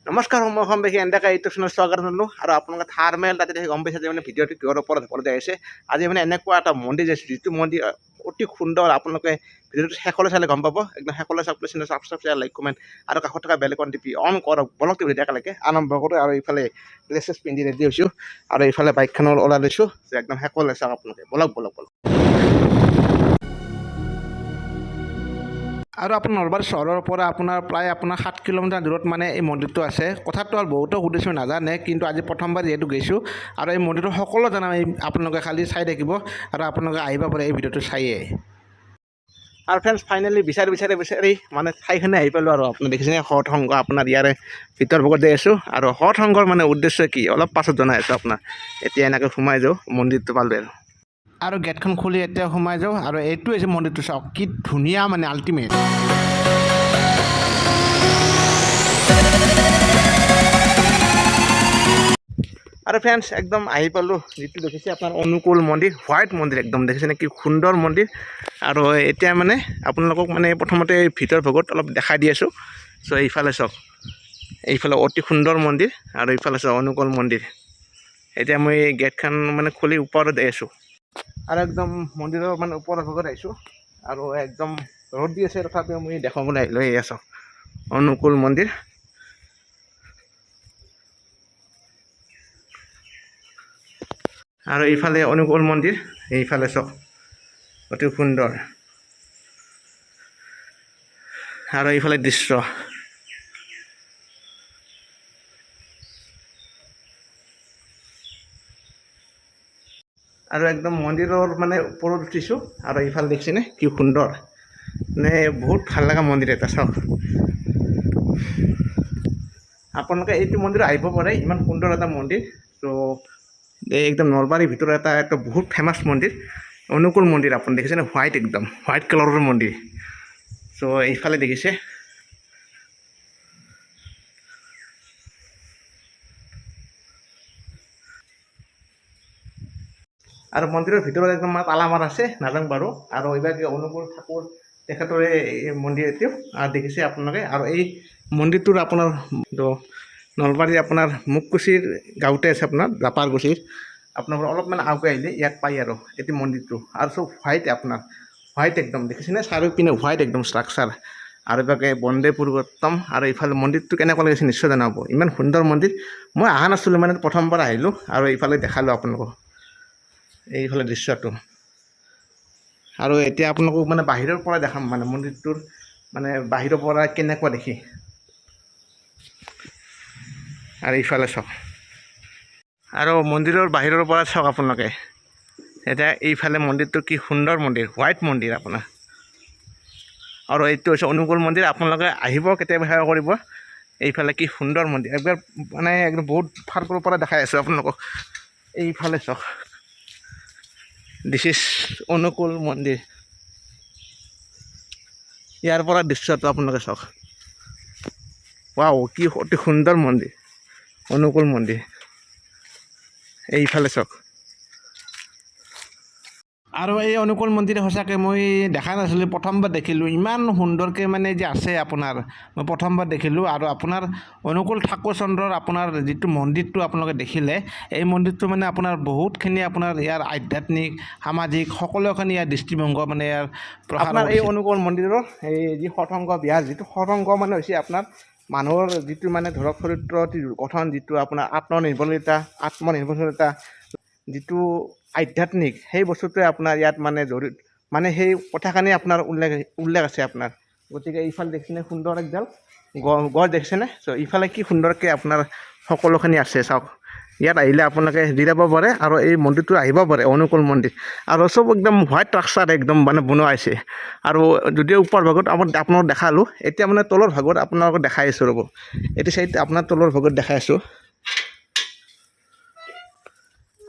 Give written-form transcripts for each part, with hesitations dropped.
নমস্কাৰ মই সম্বেশী এণ্ডাকা YouTube channel স্বাগত জনালোঁ আৰু আপোনালোকে থাৰ্মেল তাতে গম পাইছে যে ভিডিঅ'টো কিহৰ ওপৰত আহিছে। আজি এনেকুৱা এটা মন্দিৰ যাইছোঁ যিটো মন্দিৰ অতি সুন্দৰ। আপোনালোকে ভিডিঅ'টো শেষলৈ চালে গম পাব। একদম শেষলৈ চাওক, চেনেল ছাবস্ক্ৰাইব লাইক কমেণ্ট আৰু কাষত থকা বেলকন টিপি অন কৰক। বলক টিভি একেলগে আৰম্ভ কৰোঁ। আৰু এইফালে ড্ৰেছ পিন্ধি ৰেডি হৈছোঁ আৰু এইফালে বাইকখনৰ ওলাই লৈছোঁ যে একদম শেষলৈ চাওক আপোনালোকে। বলক। আৰু আপোনাৰ নলবাৰী চহৰৰ পৰা প্ৰায় 7 কিলোমিটাৰ দূৰত এই মন্দিৰটো আছে। কথাটো আৰু বহুতো সুধিছোঁ নাজানে, কিন্তু আজি প্ৰথমবাৰ যিহেতু গৈছোঁ আৰু এই মন্দিৰটো সকলো জানা আপোনালোকে খালি চাই থাকিব আৰু আপোনালোকে আহিব পাৰে এই ভিডিঅ'টো চায়ে। আৰু ফ্ৰেণ্ডছ ফাইনেলি বিচাৰি ঠাইখিনি আহি পালোঁ। আৰু আপুনি দেখিছেনে সৎ সংঘ আপোনাৰ ইয়াৰে ভিতৰ ভাগত যাই আছোঁ। আৰু সৎ সংঘৰ উদ্দেশ্য কি অলপ পাছত জনাই আছোঁ আপোনাৰ। এতিয়া এনেকৈ সোমাই যাওঁ, মন্দিৰটো পালোঁ আৰু গেটখন খুলি এতিয়া সোমাই যাওঁ। আৰু এইটো হৈছে মন্দিৰটো, চাওক কি ধুনীয়া আল্টিমেট। আৰু ফ্ৰেণ্ডছ একদম আহি পালোঁ, যিটো দেখিছে আপোনাৰ অনুকূল মন্দিৰ, হোৱাইট মন্দিৰ একদম দেখিছেনে কি সুন্দৰ মন্দিৰ। আৰু এতিয়া আপোনালোকক প্ৰথমতে ভিতৰ ভাগত অলপ দেখাই দি আছোঁ। চ' এইফালে চাওক, এইফালে অতি সুন্দৰ মন্দিৰ আৰু এইফালে চাওক অনুকূল মন্দিৰ। এতিয়া মই গেটখন খুলি ওপৰত যাই আছোঁ আৰু একদম মন্দিৰৰ ওপৰৰ ভাগত আহিছোঁ। আৰু একদম ৰ'দ দি আছে, তথাপিও মই দেখাবলৈ লৈ আছোঁ অনুকূল মন্দিৰ। আৰু এইফালে অনুকূল মন্দিৰ, এইফালে চাওক অতি সুন্দৰ। আৰু এইফালে দৃশ্য আৰু একদম মন্দিৰৰ ওপৰত উঠিছোঁ। আৰু এইফালে দেখিছেনে কি সুন্দৰ, বহুত ভাল লগা মন্দিৰ এটা। চাওক আপোনালোকে এইটো মন্দিৰত আহিব পাৰে, ইমান সুন্দৰ এটা মন্দিৰ। ত' এই একদম নলবাৰীৰ ভিতৰত এটা বহুত ফেমাছ মন্দিৰ, অনুকূল মন্দিৰ। আপুনি দেখিছেনে একদম হোৱাইট কালাৰৰ মন্দিৰ। চ' এইফালে দেখিছে আৰু মন্দিৰৰ ভিতৰত একদম তালা মাৰ আছে, নাজানো বাৰু। আৰু এইবাৰ অনুকূল ঠাকুৰ তেখেতৰে মন্দিৰ এইটো, আৰু দেখিছে আপোনালোকে। আৰু এই মন্দিৰটোৰ আপোনাৰ নলবাৰীৰ মুকুচিৰ গাঁৱতে আছে, আপোনাৰ জাপাৰগুচিৰ আপোনাৰ অলপমান আগুৱাই আহিলে ইয়াত পায় আৰু এইটো মন্দিৰটো। আৰু চব হোৱাইট একদম দেখিছেনে, চাৰিওপিনে হোৱাইট একদম ষ্ট্ৰাকচাৰ। আৰু এইভাগে বন্দে পূৰ্বোত্তম। আৰু এইফালে মন্দিৰটো কেনেকুৱা লাগিছে নিশ্চয় জনাব। ইমান সুন্দৰ মন্দিৰ, মই অহা নাছিলোঁ, প্ৰথমবাৰ আহিলোঁ আৰু এইফালে দেখালোঁ আপোনালোকক এইফালে দৃশ্যটো। আৰু এতিয়া আপোনালোকক বাহিৰৰ পৰা দেখাম, মন্দিৰটোৰ বাহিৰৰ পৰা কেনেকুৱা দেখি। আৰু এইফালে চাওক, আৰু মন্দিৰৰ বাহিৰৰ পৰা চাওক আপোনালোকে। এতিয়া এইফালে মন্দিৰটো কি সুন্দৰ মন্দিৰ, হোৱাইট মন্দিৰ আপোনাৰ। আৰু এইটো হৈছে অনুকূল মন্দিৰ। আপোনালোকে আহিব, কেতিয়াবা সেৱা কৰিব। এইফালে কি সুন্দৰ মন্দিৰ, একবাৰ একদম বহুত ফালৰ পৰা দেখাই আছোঁ আপোনালোকক। এইফালে চাওক, দিছ ইজ অনুকূল মন্দিৰ। ইয়াৰ পৰা দৃশ্যটো আপোনালোকে চাওক, ৱাও কি অতি সুন্দৰ মন্দিৰ, অনুকূল মন্দিৰ। এইফালে চাওক। আৰু এই অনুকূল মন্দিৰ সঁচাকৈ মই দেখা নাছিলোঁ, প্ৰথমবাৰ দেখিলোঁ। ইমান সুন্দৰকৈ যে আছে আপোনাৰ, মই প্ৰথমবাৰ দেখিলোঁ। আৰু আপোনাৰ অনুকূল ঠাকুৰ চন্দ্ৰৰ যিটো মন্দিৰটো আপোনালোকে দেখিলে, এই মন্দিৰটো আপোনাৰ বহুতখিনি ইয়াৰ আধ্যাত্মিক, সামাজিক সকলোখিনি ইয়াৰ দৃষ্টিভংগ ইয়াৰ আপোনাৰ এই অনুকূল মন্দিৰৰ এই যি সৎসংগ বিহাৰ, যিটো সৎসংগ হৈছে আপোনাৰ মানুহৰ যিটো ধৰক চৰিত্ৰ গঠন, যিটো আপোনাৰ আত্মনিৰ্ভৰশীলতা, যিটো আধ্যাত্মিক, সেই বস্তুটোৱে আপোনাৰ ইয়াত জড়িত, সেই কথাখিনি আপোনাৰ উল্লেখ আছে আপোনাৰ। গতিকে এইফালে দেখিছেনে সুন্দৰ একডাল গছ দেখিছেনে। চ' ইফালে কি সুন্দৰকৈ আপোনাৰ সকলোখিনি আছে চাওক। ইয়াত আহিলে আপোনালোকে জিৰাব পাৰে আৰু এই মন্দিৰটো আহিব পাৰে, অনুকূল মন্দিৰ। আৰু চব একদম হোৱাইট ষ্ট্ৰাকচাৰ একদম বনোৱা হৈছে। আৰু যদিও ওপৰ ভাগত আপোনালোকক দেখালোঁ, এতিয়া তলৰ ভাগত আপোনালোকক দেখাই আছোঁ ৰ'ব। এইটো চাইড আপোনাৰ তলৰ ভাগত দেখাই আছোঁ।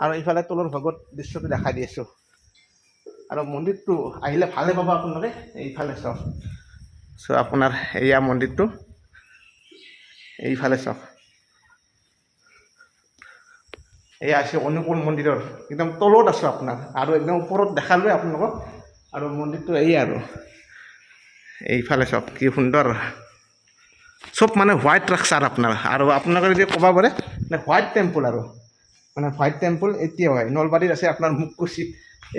আৰু এইফালে তলৰ ভাগত দৃশ্যটো দেখাই দি আছোঁ। আৰু মন্দিৰটো আহিলে ভালে পাব আপোনালোকে। এইফালে চাওক, চ' আপোনাৰ এয়া মন্দিৰটো, এইফালে চাওক। এয়া আছে অনুকূল মন্দিৰৰ একদম তলত আছোঁ আপোনাৰ, আৰু একদম ওপৰত দেখালোৱে আপোনালোকক। আৰু মন্দিৰটো আৰু এইফালে চাওক কি সুন্দৰ। চব মানে হোৱাইট স্ট্ৰাকচাৰ আপোনাৰ আৰু আপোনালোকে যদি ক'ব পাৰে মানে হোৱাইট টেম্পল আৰু মানে হোৱাইট টেম্পল এতিয়া হয় নলবাৰীত আছে আপোনাৰ মুকুচিত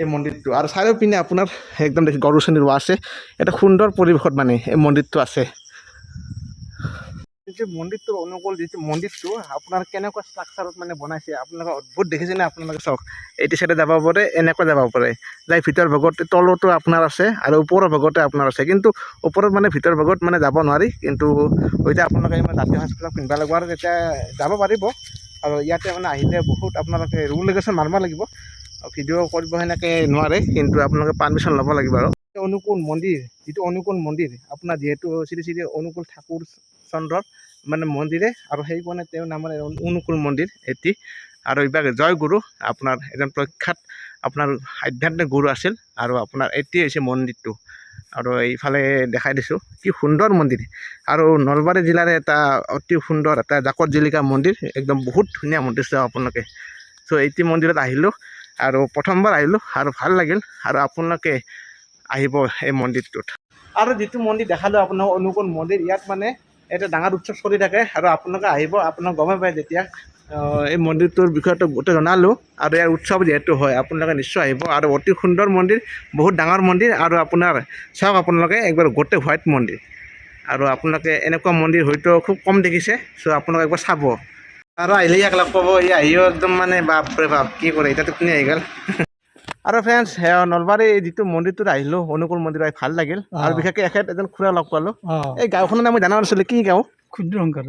এই মন্দিৰটো আৰু চাৰিও পিনে আপোনাৰ একদম দেখি গছ গছনি ৰোৱা আছে এটা সুন্দৰ পৰিৱেশত মানে এই মন্দিৰটো আছে যিটো মন্দিৰটোৰ অনুকূল যিটো মন্দিৰটো আপোনাৰ কেনেকুৱা ষ্ট্ৰাকচাৰত মানে বনাইছে আপোনালোকে অদ্ভুত দেখিছেনে আপোনালোকে চাওক এইটো চাইডে যাব পাৰে এনেকুৱা যাব পাৰে যাই ভিতৰ ভাগত তলতো আপোনাৰ আছে আৰু ওপৰৰ ভাগতে আপোনাৰ আছে কিন্তু ওপৰত মানে ভিতৰ ভাগত মানে যাব নোৱাৰি কিন্তু এতিয়া আপোনালোকে ইমান জাতীয় সাজপাৰ পিন্ধিব লাগিব আৰু তেতিয়া যাব পাৰিব আৰু ইয়াতে মানে আহিলে বহুত আপোনালোকে ৰুল ৰেগুলেশ্যন মাৰিব লাগিব ভিডিঅ' কৰিব সেনেকৈ নোৱাৰে কিন্তু আপোনালোকে পাৰ্মিশ্যন ল'ব লাগিব আৰু অনুকূল মন্দিৰ যিটো অনুকূল মন্দিৰ আপোনাৰ যিহেতু শ্ৰী শ্ৰী অনুকূল ঠাকুৰ চন্দ্ৰৰ মানে মন্দিৰে আৰু সেইকাৰণে তেওঁৰ নামৰ অনুকূল মন্দিৰ এটি আৰু এইবাৰ জয়গুৰু আপোনাৰ এজন প্ৰখ্যাত আপোনাৰ আধ্যাত্মিক গুৰু আছিল আৰু আপোনাৰ এটি হৈছে মন্দিৰটো আৰু এইফালে দেখাই দিছোঁ কি সুন্দৰ মন্দিৰ আৰু নলবাৰী জিলাৰে এটা অতি সুন্দৰ এটা জাকত জিলিকা মন্দিৰ একদম বহুত ধুনীয়া মন্দিৰ চাওক আপোনালোকে চ' এইটি মন্দিৰত আহিলোঁ আৰু প্ৰথমবাৰ আহিলোঁ আৰু ভাল লাগিল আৰু আপোনালোকে আহিব এই মন্দিৰটোত আৰু যিটো মন্দিৰ দেখালোঁ আপোনাক অনুকূল মন্দিৰ ইয়াত মানে এটা ডাঙৰ উৎসৱ চলি থাকে আৰু আপোনালোকে আহিব আপোনাক গমে পায় যেতিয়া এই মন্দিৰটোৰ বিষয়টো গোটেই জনালোঁ আৰু ইয়াৰ উৎসৱ যিহেতু হয় আপোনালোকে নিশ্চয় আহিব আৰু অতি সুন্দৰ মন্দিৰ বহুত ডাঙৰ মন্দিৰ আৰু আপোনাৰ চাওক আপোনালোকে একবাৰ গোটেই হোৱাইট মন্দিৰ আৰু আপোনালোকে এনেকুৱা মন্দিৰ হয়তো খুব কম দেখিছে চ' আপোনালোকে একবাৰ চাব আৰু আহিলে ইয়াক লগ পাব ই আহিও একদম মানে বাপৰে বাপ কি কৰে এতিয়াতো কোনে আহি গ'ল আৰু ফ্ৰেণ্ডছ নলবাৰী যিটো মন্দিৰটোত আহিলোঁ অনুকূল মন্দিৰ আহি ভাল লাগিল আৰু বিশেষকৈ এখেত এজন খুৰা লগ পালোঁ এই গাঁওখনৰ নাম মই জানা নাছিলোঁ কি গাঁও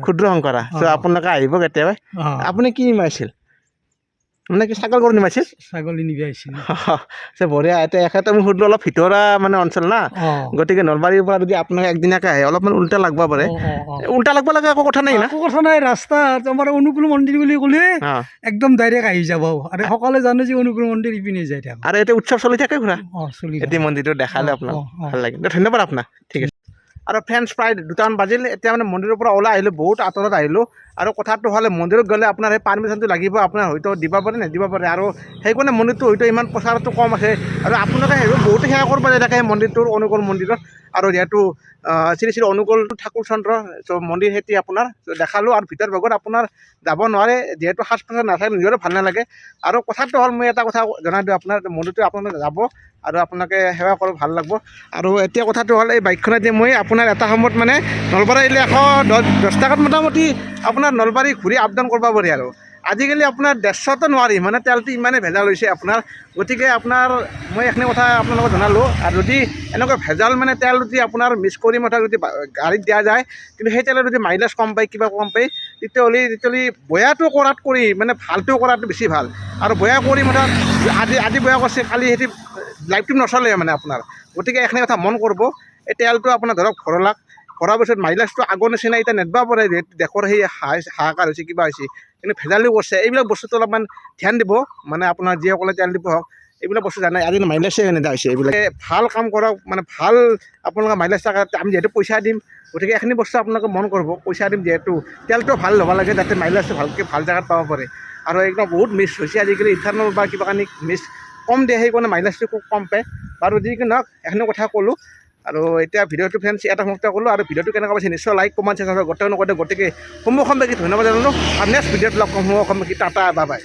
ক্ষুদ্ৰ শংকৰা চ' আপোনালোকে আহিব কেতিয়াবা আপুনি কি নিমাইছিল মানে কি ছাগল গৰু নিমাইছিল ছাগলী নিবি আহিছিল বঢ়িয়া এতিয়া এখেতে মোক সুধিলোঁ অলপ ভিতৰুৱা মানে অঞ্চল না গতিকে নলবাৰীৰ পৰা যদি আপোনালোকে একদিনীয়াকৈ আহে অলপমান উল্টা লাগব পাৰে উল্টা লাগব লাগে একো কথা নাই না একো কথা নাই ৰাস্তা আমাৰ অনুকূল মন্দিৰ বুলি ক'লে একদম ডাইৰেক্ট আহি যাব আৰু সকলোৱে জানে যে অনুকূল মন্দিৰ ইপিনে যাই থাকে আৰু এতিয়া উৎসৱ চলি থাকে খুৰা চলি এতিয়া মন্দিৰটো দেখালে আপোনাক ভাল লাগিল ধন্যবাদ আপোনাক ঠিক আছে আৰু ফ্ৰেণ্ডছ প্ৰায় 2টামান বাজিল এতিয়া মানে মন্দিৰৰ পৰা ওলাই আহিলোঁ বহুত আঁতৰত আহিলোঁ আৰু কথাটো হ'লে মন্দিৰত গ'লে আপোনাৰ সেই পাৰ্মিশ্যনটো লাগিব আপোনাৰ হয়তো দিব পাৰে নিদিব পাৰে আৰু সেইকাৰণে মন্দিৰটো হয়তো ইমান প্ৰচাৰটো কম আছে আৰু আপোনালোকে সেইবোৰ বহুতে সেৱা কৰিব পাৰে থাকে মন্দিৰটোৰ অনুকূল মন্দিৰত আৰু যিহেতু শ্ৰী শ্ৰী অনুকূল ঠাকুৰ চন্দ্ৰ চ' মন্দিৰ সেটি আপোনাৰ দেখালোঁ আৰু ভিতৰ ভাগত আপোনাৰ যাব নোৱাৰে যিহেতু সাজ পোছাক নাথাকে নিজৰো ভাল নালাগে আৰু কথাটো হ'ল মই এটা কথা জনাই দিওঁ আপোনাৰ মন্দিৰটো আপোনালোকে যাব আৰু আপোনালোকে সেৱা কৰিব ভাল লাগিব আৰু এতিয়া কথাটো হ'ল এই বাইকখনেদি মই আপোনাৰ এটা সময়ত মানে নলবাৰী আহিলে 110 টকাত মোটামুটি আপোনাৰ নলবাৰী ঘূৰি আপ ডাউন কৰিব পাৰি আৰু আজিকালি আপোনাৰ 150তো নোৱাৰি মানে তেলটো ইমানেই ভেজাল হৈছে আপোনাৰ গতিকে আপোনাৰ মই এইখিনি কথা আপোনালোকক জনালোঁ আৰু যদি এনেকুৱা ভেজাল মানে তেল যদি আপোনাৰ মিক্স কৰি মতে যদি গাড়ীত দিয়া যায় কিন্তু সেই তেলত যদি মাইলেজ কম পায় কিবা কম পায় তেতিয়াহ'লে বয়াটো কৰাত কৰি মানে ভালটো কৰাটো বেছি ভাল আৰু বয়া কৰি মানে আজি বয়া কৰিছে কালি সেইটো লাইফটো নচলে মানে আপোনাৰ গতিকে এইখিনি কথা মন কৰিব এই তেলটো আপোনাৰ ধৰক ভৰাৰ পিছত মাইলেজটো আগৰ নিচিনা এতিয়া নেদবা পাৰে দেশৰ সেই হাহাকাৰ হৈছে কিবা হৈছে কিন্তু ভেজালিও কৰিছে এইবিলাক বস্তুটো অলপমান ধ্যান দিব মানে আপোনাৰ যিসকলে তেল দিব হওক এইবিলাক বস্তু জানে আজি মাইলেজে নেদা হৈছে এইবিলাকে ভাল কাম কৰক মানে ভাল আপোনালোকে মাইলেজ থকা আমি যিহেতু পইচা দিম গতিকে এইখিনি বস্তু আপোনালোকে মন কৰিব পইচা দিম যিহেতু তেলটো ভাল হ'ব লাগে যাতে মাইলেজটো ভালকৈ ভাল জেগাত পাব পাৰে আৰু একদম বহুত মিছ হৈছে আজিকালি ইথানল বা কিবা কানি মিছ কম দিয়ে সেইকাৰণে মাইলেজটো খুব কম পায় বাৰু যিকি নহওক এইখিনি কথা ক'লোঁ আৰু এতিয়া ভিডিঅ'টো ফ্ৰেণ্ডছ এটা সমাপ্ত কৰিলোঁ আৰু ভিডিঅ'টো কেনেকুৱা পাইছে নিশ্চয় লাইক কমেণ্ট শ্বেয়াৰ গোটেই নকৰে গতিকে সমূহ অসমবাসী ধন্যবাদ জনালোঁ আৰু নেক্সট ভিডিঅ'ত লগ পাম সমূহ অসমবাসী টাটা বাই বাই